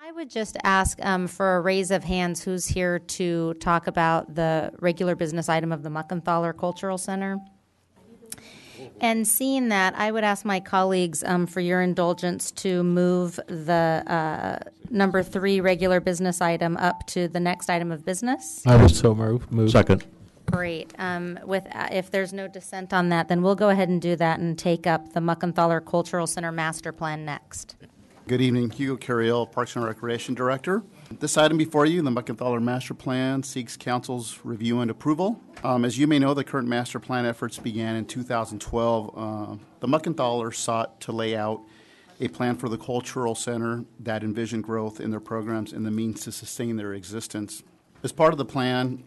I would just ask for a raise of hands who's here to talk about the regular business item of the Muckenthaler Cultural Center. And seeing that, I would ask my colleagues for your indulgence to move the number 3 regular business item up to the next item of business. I would so move. Second. Great. If there's no dissent on that, then we'll go ahead and do that and take up the Muckenthaler Cultural Center Master Plan next. Good evening, Hugo Carriel, Parks and Recreation Director. This item before you, the Muckenthaler Master Plan, seeks Council's review and approval. As you may know, the current master plan efforts began in 2012. The Muckenthaler sought to lay out a plan for the cultural center that envisioned growth in their programs and the means to sustain their existence. As part of the plan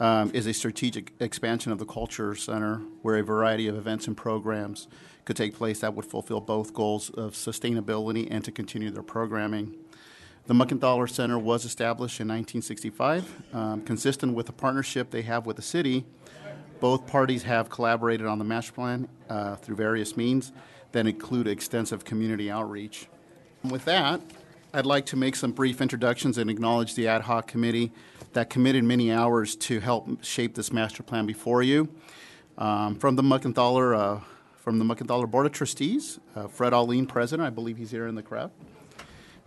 is a strategic expansion of the culture center where a variety of events and programs could take place that would fulfill both goals of sustainability and to continue their programming. The Muckenthaler Center was established in 1965. Consistent with the partnership they have with the city, both parties have collaborated on the master plan through various means that include extensive community outreach. And with that, I'd like to make some brief introductions and acknowledge the ad hoc committee that committed many hours to help shape this master plan before you. From the Muckenthaler Board of Trustees, Fred Alleen, President, I believe he's here in the crowd,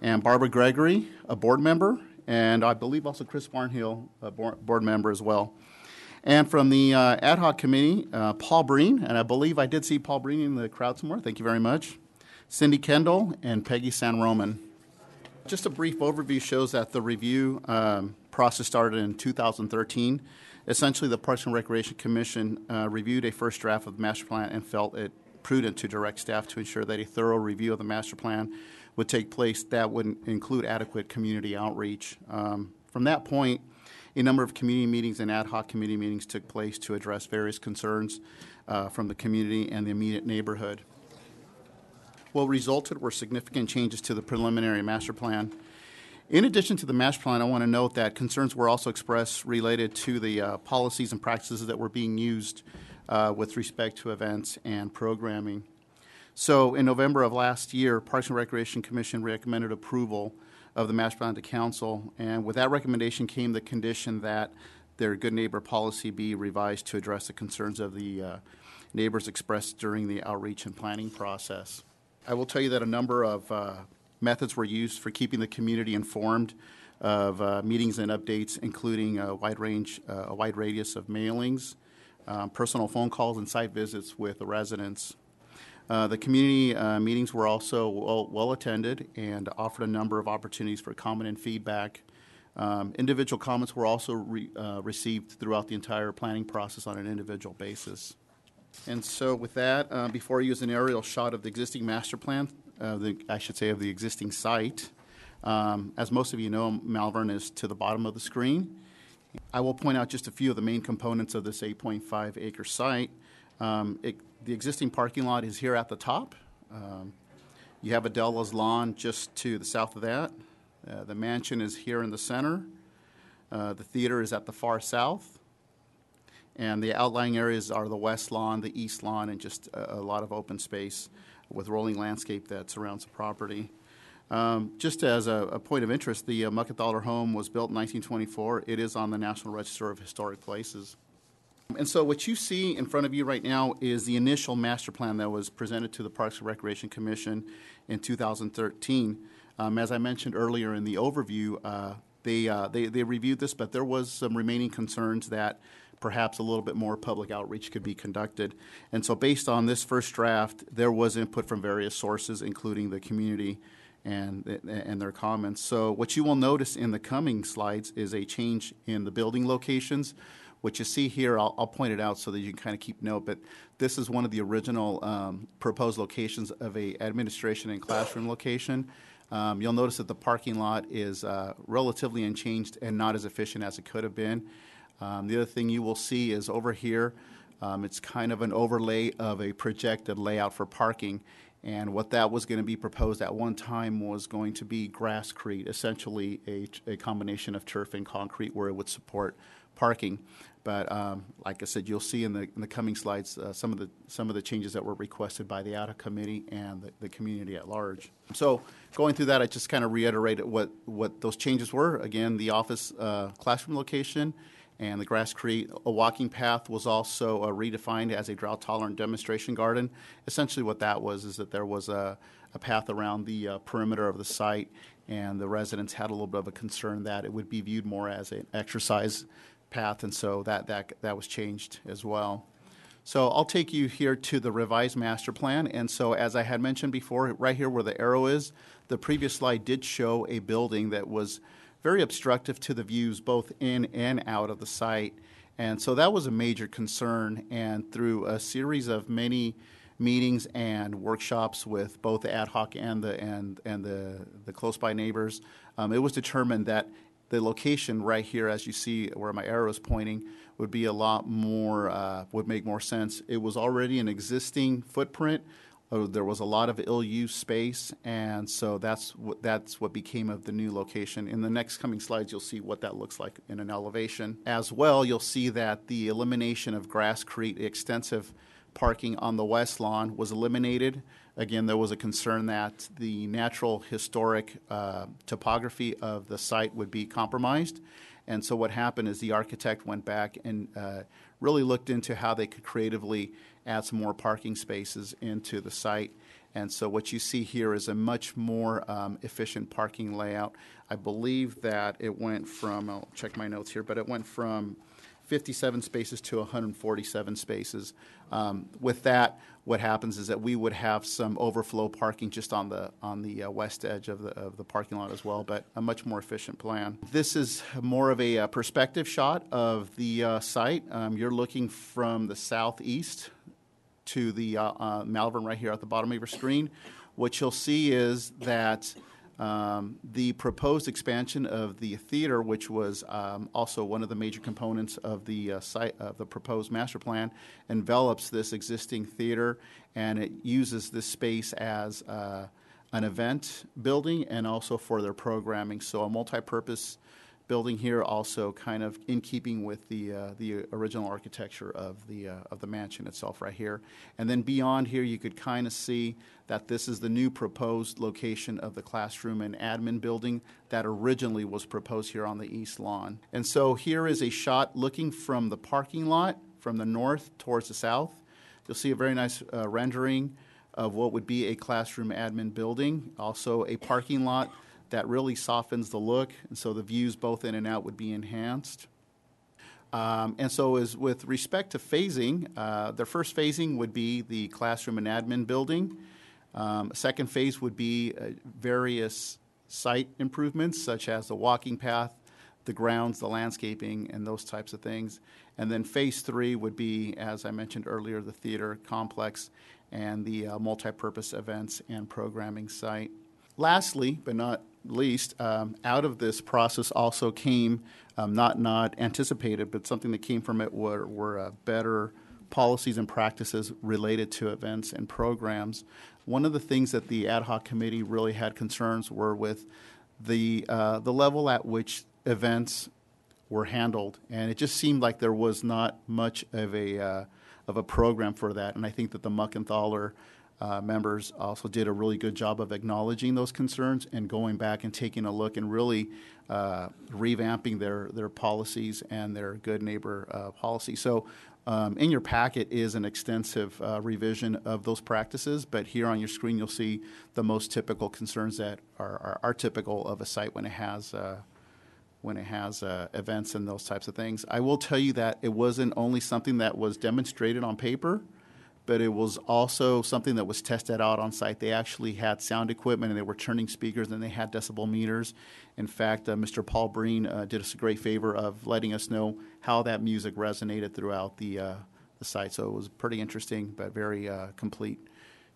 and Barbara Gregory, a board member, and I believe also Chris Barnhill, a board member as well. And from the ad hoc committee, Paul Breen, and I believe I did see Paul Breen in the crowd somewhere. Thank you very much. Cindy Kendall and Peggy San Roman. Just a brief overview shows that the review process started in 2013. Essentially, the Parks and Recreation Commission reviewed a first draft of the master plan and felt it prudent to direct staff to ensure that a thorough review of the master plan would take place that would include adequate community outreach. From that point, a number of community meetings and ad hoc committee meetings took place to address various concerns from the community and the immediate neighborhood. What resulted were significant changes to the preliminary master plan. In addition to the master plan, I want to note that concerns were also expressed related to the policies and practices that were being used with respect to events and programming. So in November of last year, Parks and Recreation Commission recommended approval of the master plan to council, and with that recommendation came the condition that their good neighbor policy be revised to address the concerns of the neighbors expressed during the outreach and planning process. I will tell you that a number of methods were used for keeping the community informed of meetings and updates, including a wide radius of mailings, personal phone calls, and site visits with the residents. The community meetings were also well attended and offered a number of opportunities for comment and feedback. Individual comments were also received throughout the entire planning process on an individual basis. And so with that, before you is an aerial shot of the existing master plan, of the existing site. As most of you know, Malvern is to the bottom of the screen. I will point out just a few of the main components of this 8.5 acre site. The existing parking lot is here at the top. You have Adela's lawn just to the south of that. The mansion is here in the center. The theater is at the far south. And the outlying areas are the west lawn, the east lawn, and just a lot of open space with rolling landscape that surrounds the property. Just as a point of interest, the Muckenthaler home was built in 1924. It is on the National Register of Historic Places. And so what you see in front of you right now is the initial master plan that was presented to the Parks and Recreation Commission in 2013. As I mentioned earlier in the overview, they reviewed this, but there was some remaining concerns that perhaps a little bit more public outreach could be conducted. And so based on this first draft, there was input from various sources, including the community and their comments. So what you will notice in the coming slides is a change in the building locations. What you see here, I'll point it out so that you can kind of keep note, but this is one of the original proposed locations of a administration and classroom location. You'll notice that the parking lot is relatively unchanged and not as efficient as it could have been. The other thing you will see is over here, it's kind of an overlay of a projected layout for parking. And what that was going to be proposed at one time was going to be grasscrete, essentially a combination of turf and concrete where it would support parking. But like I said, you'll see in the coming slides some of the changes that were requested by the ad hoc committee and the community at large. So going through that, I just kind of reiterated what those changes were. Again, the office classroom location and the Grasscrete walking path was also redefined as a drought-tolerant demonstration garden. Essentially what that was is that there was a path around the perimeter of the site, and the residents had a little bit of a concern that it would be viewed more as an exercise path, and so that was changed as well. So I'll take you here to the revised master plan, and so as I had mentioned before, right here where the arrow is, the previous slide did show a building that was very obstructive to the views both in and out of the site, and so that was a major concern. And through a series of many meetings and workshops with both the ad hoc and the close by neighbors, it was determined that the location right here, as you see where my arrow is pointing, would be a lot more, would make more sense. It was already an existing footprint. There was a lot of ill-used space, and so that's what became of the new location. In the next coming slides, you'll see what that looks like in an elevation. As well, you'll see that the elimination of Grasscrete extensive parking on the west lawn was eliminated. Again, there was a concern that the natural historic topography of the site would be compromised. And so what happened is the architect went back and really looked into how they could creatively add some more parking spaces into the site. And so what you see here is a much more efficient parking layout. I believe that it went from, I'll check my notes here, but it went from 57 spaces to 147 spaces. With that, what happens is that we would have some overflow parking just on the west edge of the parking lot as well, but a much more efficient plan. This is more of a perspective shot of the site. You're looking from the southeast to the Malvern right here at the bottom of your screen. What you'll see is that the proposed expansion of the theater, which was also one of the major components of the site of the proposed master plan, envelops this existing theater, and it uses this space as an event building and also for their programming. So a multi-purpose building here, also kind of in keeping with the original architecture of the mansion itself right here. And then beyond here, you could kind of see that this is the new proposed location of the classroom and admin building that originally was proposed here on the east lawn. And so here is a shot looking from the parking lot from the north towards the south. You'll see a very nice rendering of what would be a classroom admin building, also a parking lot that really softens the look, and so the views both in and out would be enhanced. And so as with respect to phasing, the first phasing would be the classroom and admin building. Second phase would be various site improvements, such as the walking path, the grounds, the landscaping, and those types of things. And then phase 3 would be, as I mentioned earlier, the theater complex and the multi-purpose events and programming site. Lastly, but not least, out of this process also came, not anticipated, but something that came from it were better policies and practices related to events and programs. One of the things that the ad hoc committee really had concerns were with the level at which events were handled, and it just seemed like there was not much of a program for that. And I think that the Muckenthaler members also did a really good job of acknowledging those concerns and going back and taking a look and really revamping their policies and their good neighbor policy. So in your packet is an extensive revision of those practices, but here on your screen you'll see the most typical concerns that are typical of a site when it has events and those types of things. I will tell you that it wasn't only something that was demonstrated on paper, but it was also something that was tested out on site. They actually had sound equipment, and they were turning speakers, and they had decibel meters. In fact, Mr. Paul Breen did us a great favor of letting us know how that music resonated throughout the site. So it was pretty interesting, but very complete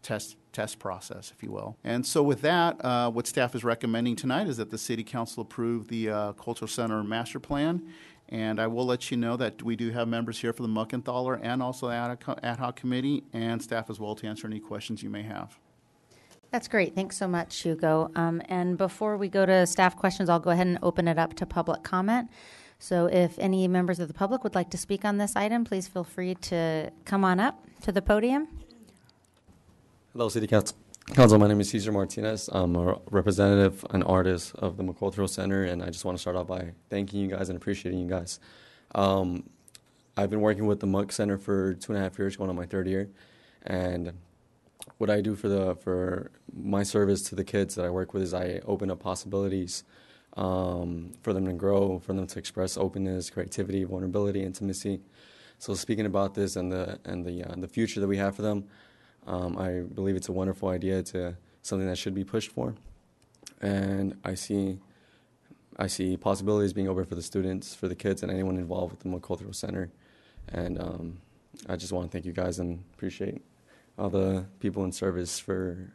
test process, if you will. And so with that, what staff is recommending tonight is that the City Council approve the Cultural Center Master Plan. And I will let you know that we do have members here for the Muckenthaler and also the ad hoc committee and staff as well to answer any questions you may have. That's great. Thanks so much, Hugo. And before we go to staff questions, I'll go ahead and open it up to public comment. So if any members of the public would like to speak on this item, please feel free to come on up to the podium. Hello, City Council. My name is Cesar Martinez. I'm a representative and artist of the Muckenthaler Center, and I just want to start off by thanking you guys and appreciating you guys. I've been working with the Muck Center for 2.5 years, going on my 3rd year, and what I do for my service to the kids that I work with is I open up possibilities for them to grow, for them to express openness, creativity, vulnerability, intimacy. So speaking about this and the future that we have for them, I believe it's a wonderful idea. It's something that should be pushed for, and I see possibilities being open for the students, for the kids, and anyone involved with the Muckenthaler Center. And I just want to thank you guys and appreciate all the people in service for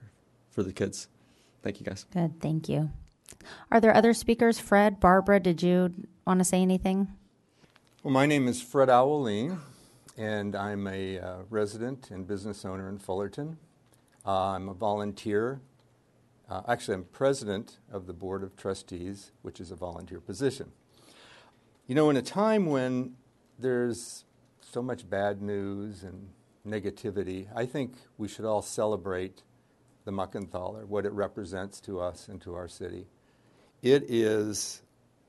the kids. Thank you, guys. Good, thank you. Are there other speakers? Fred, Barbara, did you want to say anything? Well, my name is Fred Owling, and I'm a resident and business owner in Fullerton. I'm a volunteer. Actually, I'm president of the Board of Trustees, which is a volunteer position. You know, in a time when there's so much bad news and negativity, I think we should all celebrate the Muckenthaler, what it represents to us and to our city. It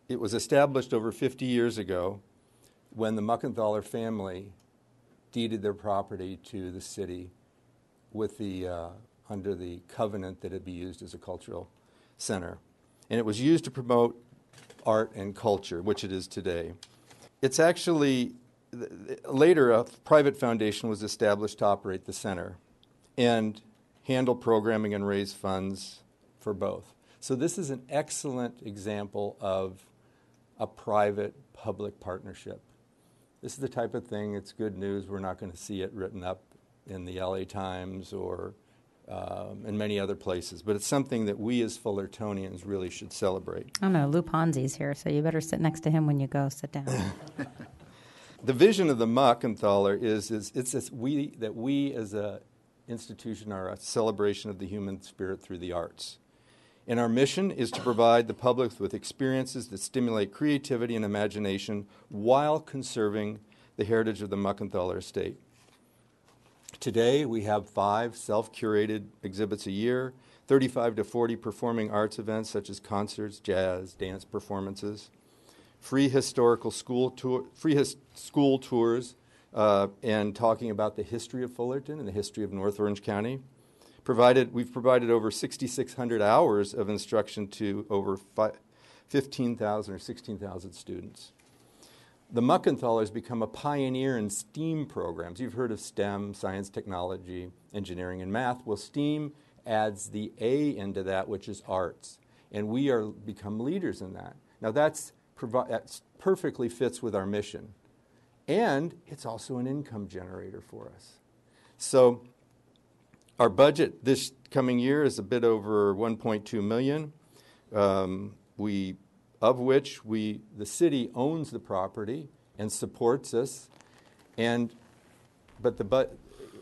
was established over 50 years ago when the Muckenthaler family deeded their property to the city with under the covenant that it be used as a cultural center. And it was used to promote art and culture, which it is today. It's actually, later a private foundation was established to operate the center and handle programming and raise funds for both. So this is an excellent example of a private-public partnership. This is the type of thing, it's good news. We're not going to see it written up in the LA Times or in many other places. But it's something that we as Fullertonians really should celebrate. I don't know, Lou Ponzi's here, so you better sit next to him when you go. Sit down. The vision of the Muckenthaler is that we as an institution are a celebration of the human spirit through the arts. And our mission is to provide the public with experiences that stimulate creativity and imagination while conserving the heritage of the Muckenthaler estate. Today, we have 5 self-curated exhibits a year, 35 to 40 performing arts events such as concerts, jazz, dance performances, free school tours, and talking about the history of Fullerton and the history of North Orange County. We've provided over 6,600 hours of instruction to over 15,000 or 16,000 students. The Muckenthaler has become a pioneer in STEAM programs. You've heard of STEM, science, technology, engineering, and math. Well, STEAM adds the A into that, which is arts. And we are become leaders in that. Now, that perfectly fits with our mission. And it's also an income generator for us. So our budget this coming year is a bit over $1.2 million, of which the city owns the property and supports us, but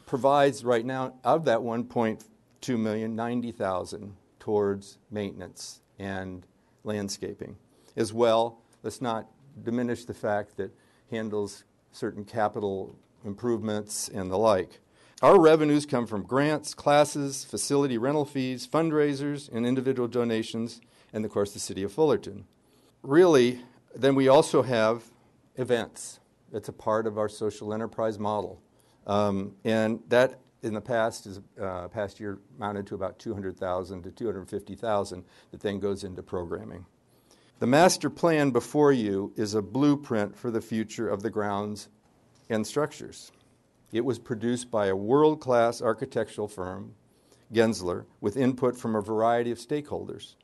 provides right now of that 1.2 million, 90,000 towards maintenance and landscaping. As well, let's not diminish the fact that handles certain capital improvements and the like. Our revenues come from grants, classes, facility rental fees, fundraisers, and individual donations, and of course the city of Fullerton. Really, then we also have events. That's a part of our social enterprise model. And that in the past year amounted to about $200,000 to $250,000 that then goes into programming. The master plan before you is a blueprint for the future of the grounds and structures. It was produced by a world-class architectural firm, Gensler, with input from a variety of stakeholders.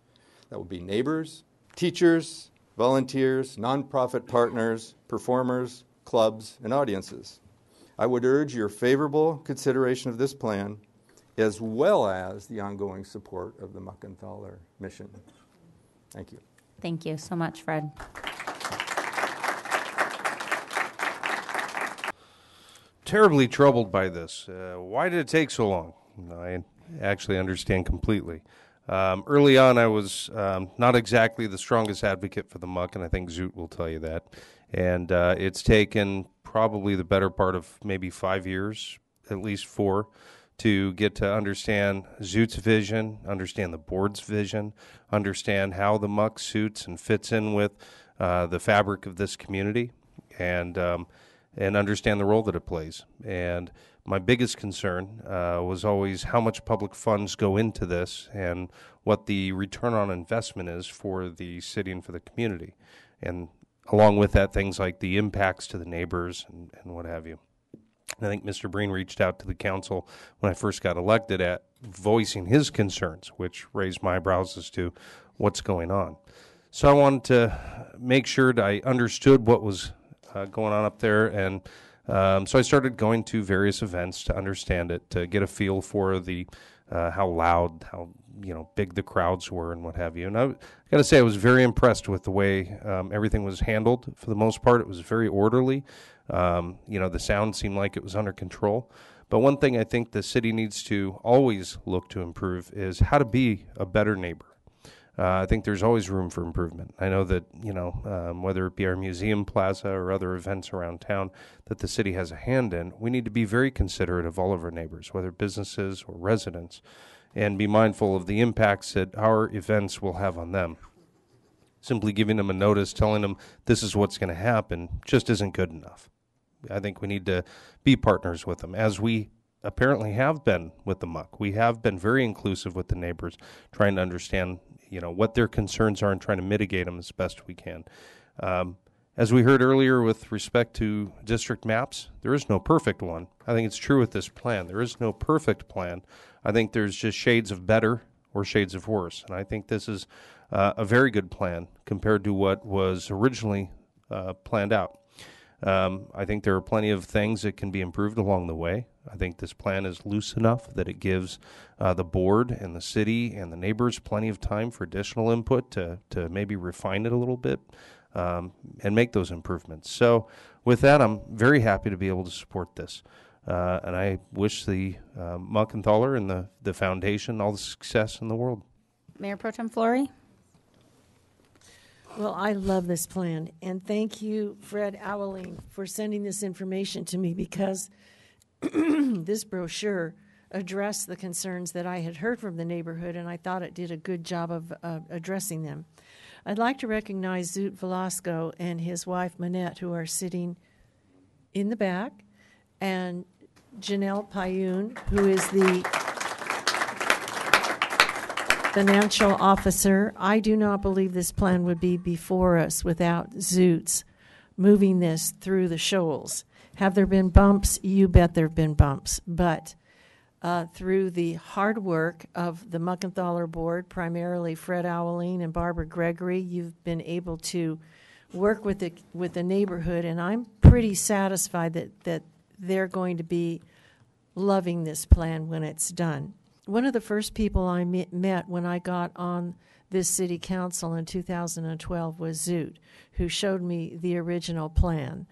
That would be neighbors, teachers, volunteers, nonprofit partners, performers, clubs, and audiences. I would urge your favorable consideration of this plan, as well as the ongoing support of the Muckenthaler mission. Thank you. Thank you so much, Fred. Terribly troubled by this. Why did it take so long? I actually understand completely. Early on, I was not exactly the strongest advocate for the muck, and I think Zoot will tell you that. And it's taken probably the better part of maybe 5 years, at least 4, to get to understand Zoot's vision, understand the board's vision, understand how the muck suits and fits in with the fabric of this community, and understand the role that it plays. And my biggest concern was always how much public funds go into this and what the return on investment is for the city and for the community. And along with that, things like the impacts to the neighbors and what have you. I think Mr. Breen reached out to the council when I first got elected at voicing his concerns, which raised my eyebrows as to what's going on. So I wanted to make sure that I understood what was going on up there, and so I started going to various events to understand it, to get a feel for the how loud, how big the crowds were, and what have you. And I got to say, I was very impressed with the way everything was handled. For the most part, it was very orderly. The sound seemed like it was under control. But one thing I think the city needs to always look to improve is how to be a better neighbor. I think there's always room for improvement. I know that, whether it be our museum plaza or other events around town that the city has a hand in, we need to be very considerate of all of our neighbors, whether businesses or residents, and be mindful of the impacts that our events will have on them. Simply giving them a notice, telling them this is what's going to happen, just isn't good enough. I think we need to be partners with them, as we apparently have been with the muck. We have been very inclusive with the neighbors, trying to understand what their concerns are and trying to mitigate them as best we can. As we heard earlier with respect to district maps, there is no perfect one. I think it's true with this plan. There is no perfect plan. I think there's just shades of better or shades of worse. And I think this is a very good plan compared to what was originally planned out. I think there are plenty of things that can be improved along the way. I think this plan is loose enough that it gives the board and the city and the neighbors plenty of time for additional input to maybe refine it a little bit and make those improvements. So with that, I'm very happy to be able to support this. And I wish the Muckenthaler and the foundation all the success in the world. Mayor Pro Tem Flory? Well, I love this plan, and thank you, Fred Aweling, for sending this information to me, because this brochure addressed the concerns that I had heard from the neighborhood, and I thought it did a good job of addressing them. I'd like to recognize Zoot Velasco and his wife, Manette, who are sitting in the back, and Janelle Payun, who is the financial officer. I do not believe this plan would be before us without Zoot's moving this through the shoals. Have there been bumps? You bet there have been bumps. But through the hard work of the Muckenthaler board, primarily Fred Aweling and Barbara Gregory, you've been able to work with the neighborhood, and I'm pretty satisfied that they're going to be loving this plan when it's done. One of the first people I met when I got on this city council in 2012 was Zoot, who showed me the original plan.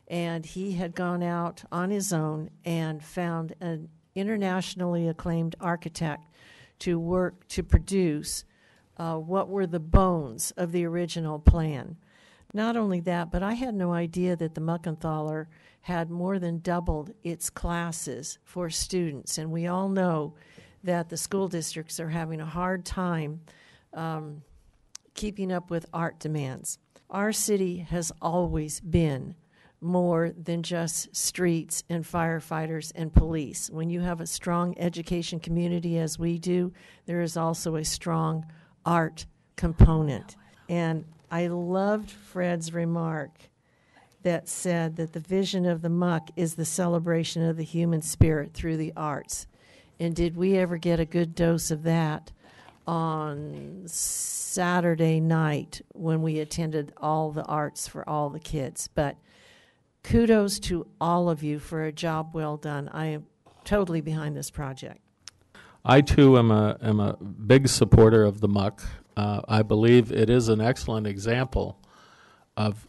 And he had gone out on his own and found an internationally acclaimed architect to work to produce what were the bones of the original plan. Not only that, but I had no idea that the Muckenthaler had more than doubled its classes for students. And we all know that the school districts are having a hard time keeping up with art demands. Our city has always been more than just streets and firefighters and police. When you have a strong education community as we do, there is also a strong art component. And I loved Fred's remark that said that the vision of the muck is the celebration of the human spirit through the arts. And did we ever get a good dose of that on Saturday night when we attended all the arts for all the kids? But kudos to all of you for a job well done. I am totally behind this project. I, too, am a big supporter of the muck. I believe it is an excellent example of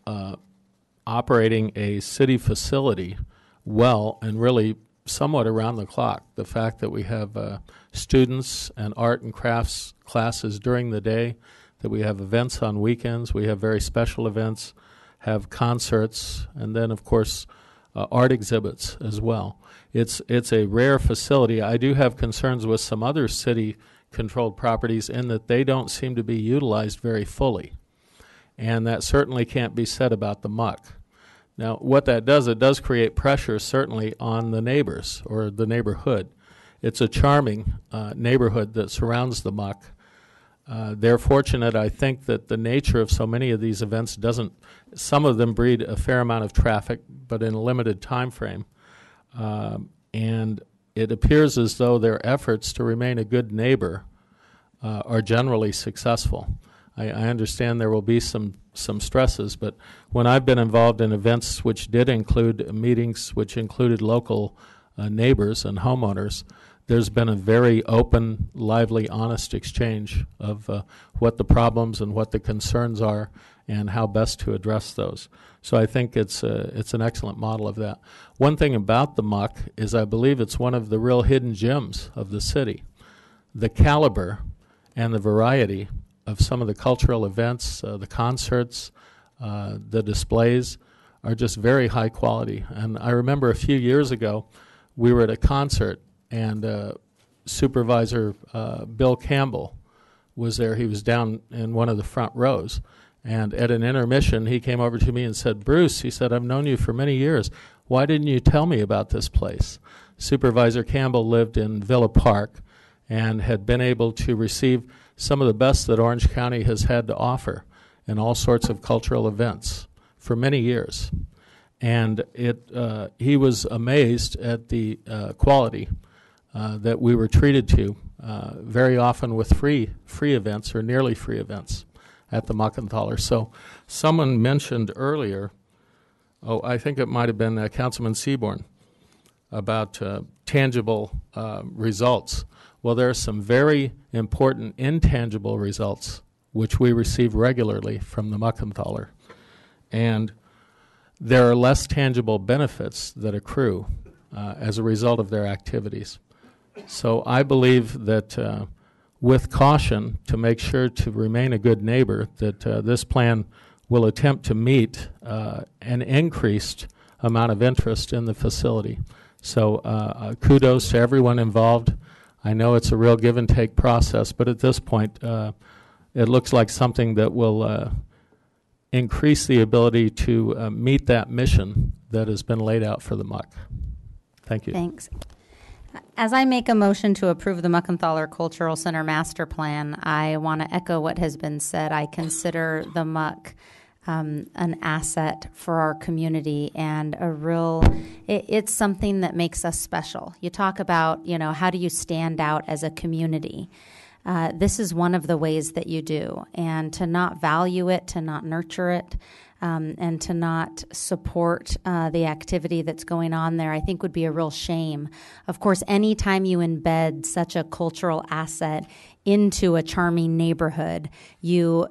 operating a city facility well and really somewhat around the clock. The fact that we have students and art and crafts classes during the day, that we have events on weekends, we have very special events, have concerts, and then, of course, art exhibits as well. It's a rare facility. I do have concerns with some other city-controlled properties in that they don't seem to be utilized very fully, and that certainly can't be said about the Muck. Now, what that does, it does create pressure certainly on the neighbors or the neighborhood. It's a charming neighborhood that surrounds the Muck. They're fortunate, I think, that the nature of so many of these events doesn't, some of them breed a fair amount of traffic, but in a limited time frame. And it appears as though their efforts to remain a good neighbor are generally successful. I understand there will be some stresses, but when I've been involved in events which did include meetings which included local neighbors and homeowners, there's been a very open, lively, honest exchange of what the problems and what the concerns are and how best to address those. So I think it's an excellent model of that. One thing about the Muck is I believe it's one of the real hidden gems of the city. The caliber and the variety of some of the cultural events, the concerts, the displays are just very high quality. And I remember a few years ago we were at a concert and Supervisor Bill Campbell was there. He was down in one of the front rows. And at an intermission, he came over to me and said, "Bruce," he said, "I've known you for many years. Why didn't you tell me about this place?" Supervisor Campbell lived in Villa Park and had been able to receive some of the best that Orange County has had to offer in all sorts of cultural events for many years. And he was amazed at the quality that we were treated to, very often with free events or nearly free events at the Muckenthaler. So someone mentioned earlier, I think it might have been Councilman Seaborn, about tangible results. Well, there are some very important intangible results which we receive regularly from the Muckenthaler. And there are less tangible benefits that accrue as a result of their activities. So I believe that with caution, to make sure to remain a good neighbor, that this plan will attempt to meet an increased amount of interest in the facility. So kudos to everyone involved. I know it's a real give and take process, but at this point, it looks like something that will increase the ability to meet that mission that has been laid out for the Muck. Thank you. Thanks. As I make a motion to approve the Muckenthaler Cultural Center Master Plan, I want to echo what has been said. I consider the Muck an asset for our community and it's something that makes us special. You talk about, how do you stand out as a community? This is one of the ways that you do. And to not value it, to not nurture it, and to not support the activity that's going on there, I think would be a real shame. Of course, anytime you embed such a cultural asset into a charming neighborhood, you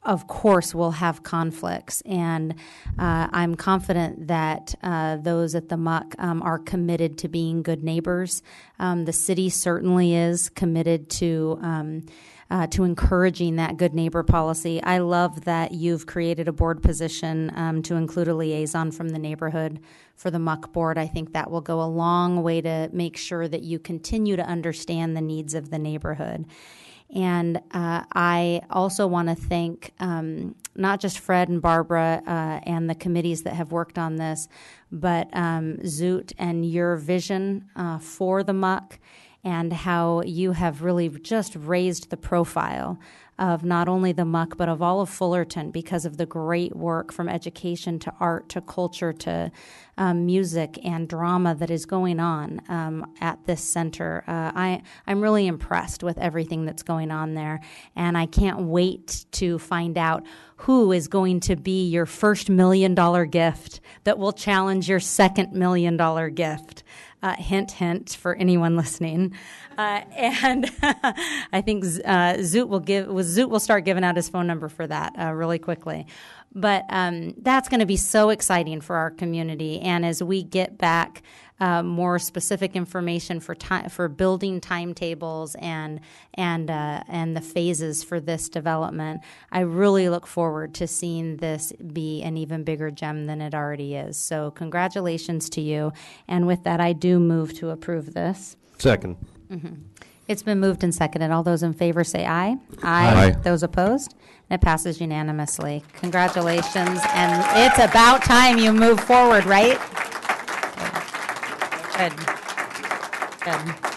of course will have conflicts, and I'm confident that those at the Muck are committed to being good neighbors. The city certainly is committed to encouraging that good neighbor policy. I love that you've created a board position to include a liaison from the neighborhood for the Muck board. I think that will go a long way to make sure that you continue to understand the needs of the neighborhood. And I also want to thank not just Fred and Barbara and the committees that have worked on this, but Zoot and your vision for the Muck and how you have really just raised the profile of not only the Muck, but of all of Fullerton because of the great work from education to art to culture to music and drama that is going on at this center. I'm really impressed with everything that's going on there, and I can't wait to find out who is going to be your first $1 million gift that will challenge your second $1 million gift. Hint, hint for anyone listening. And I think Zoot will start giving out his phone number for that really quickly. But that's going to be so exciting for our community. And as we get back more specific information for building timetables and the phases for this development, I really look forward to seeing this be an even bigger gem than it already is. So congratulations to you. And with that, I do move to approve this. Second. It's been moved and seconded. All those in favor say aye. Aye. Those opposed? It passes unanimously. Congratulations. And it's about time you move forward, right? Good. Good.